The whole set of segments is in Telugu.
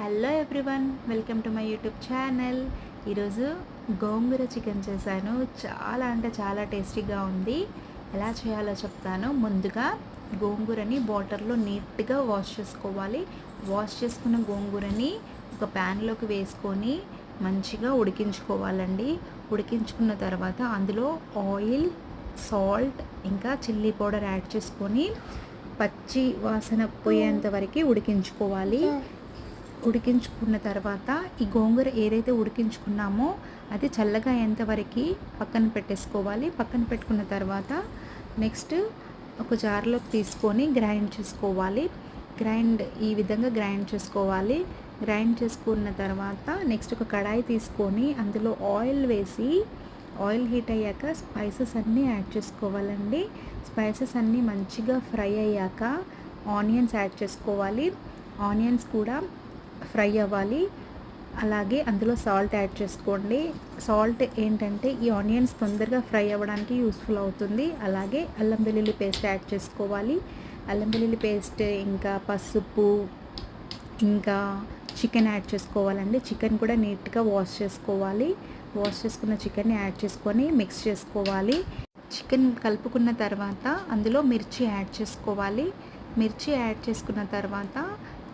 Hello everyone, welcome to my YouTube channel. ఈరోజు గోంగూర చికెన్ చేశాను. చాలా అంటే చాలా టేస్టీగా ఉంది. ఎలా చేయాలో చెప్తాను. ముందుగా గోంగూరని వాటర్లో నీట్గా వాష్ చేసుకోవాలి. వాష్ చేసుకున్న గోంగూరని ఒక ప్యాన్లోకి వేసుకొని మంచిగా ఉడికించుకోవాలండి. ఉడికించుకున్న తర్వాత అందులో ఆయిల్, సాల్ట్ ఇంకా చిల్లీ పౌడర్ యాడ్ చేసుకొని పచ్చి వాసన పోయేంత వరకు ఉడికించుకోవాలి. ఉడికించుకున్న తర్వాత ఈ గోంగూర ఏదైతే ఉడికించుకున్నామో అది చల్లగా అయ్యేంతవరకు పక్కన పెట్టేసుకోవాలి. పక్కన పెట్టుకున్న తర్వాత నెక్స్ట్ ఒక జార్లోకి తీసుకొని గ్రైండ్ చేసుకోవాలి. ఈ విధంగా గ్రైండ్ చేసుకోవాలి. గ్రైండ్ చేసుకున్న తర్వాత నెక్స్ట్ ఒక కడాయి తీసుకొని అందులో ఆయిల్ వేసి, ఆయిల్ హీట్ అయ్యాక స్పైసెస్ అన్నీ యాడ్ చేసుకోవాలండి. స్పైసెస్ అన్నీ మంచిగా ఫ్రై అయ్యాక ఆనియన్స్ యాడ్ చేసుకోవాలి. ఆనియన్స్ కూడా ఫ్రై అవ్వాలి. అలాగే అందులో సాల్ట్ యాడ్ చేసుకోండి. సాల్ట్ ఏంటంటే ఈ ఆనియన్స్ తొందరగా ఫ్రై అవ్వడానికి యూస్ఫుల్ అవుతుంది. అలాగే అల్లం వెల్లుల్లి పేస్ట్ యాడ్ చేసుకోవాలి. అల్లం వెల్లుల్లి పేస్ట్ ఇంకా పసుపు ఇంకా చికెన్ యాడ్ చేసుకోవాలండి. చికెన్ కూడా నీట్గా వాష్ చేసుకోవాలి. వాష్ చేసుకున్న చికెన్ని యాడ్ చేసుకొని మిక్స్ చేసుకోవాలి. చికెన్ కలుపుకున్న తర్వాత అందులో మిర్చి యాడ్ చేసుకోవాలి. మిర్చి యాడ్ చేసుకున్న తర్వాత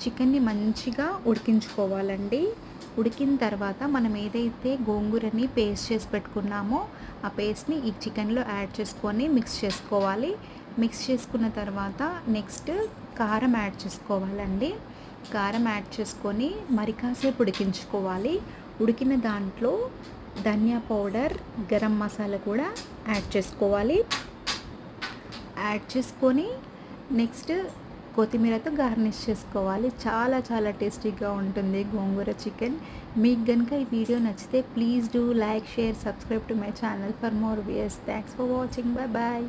చికెన్ని మంచిగా ఉడికించుకోవాలండి. ఉడికిన తర్వాత మనం ఏదైతే గోంగూరని పేస్ట్ చేసి పెట్టుకున్నామో ఆ పేస్ట్ని ఈ చికెన్లో యాడ్ చేసుకొని మిక్స్ చేసుకోవాలి. మిక్స్ చేసుకున్న తర్వాత నెక్స్ట్ కారం యాడ్ చేసుకోవాలండి. కారం యాడ్ చేసుకొని మరి కాసేపు ఉడికించుకోవాలి. ఉడికిన దాంట్లో ధనియా పౌడర్, గరం మసాలా కూడా యాడ్ చేసుకోవాలి. యాడ్ చేసుకొని నెక్స్ట్ కొత్తిమీరతో గార్నిష్ చేసుకోవాలి. చాలా చాలా టేస్టీగా ఉంటుంది గోంగూర చికెన్. మీకు కనుక ఈ వీడియో నచ్చితే please do like, share, subscribe to my channel for more videos. Thanks for watching. Bye bye.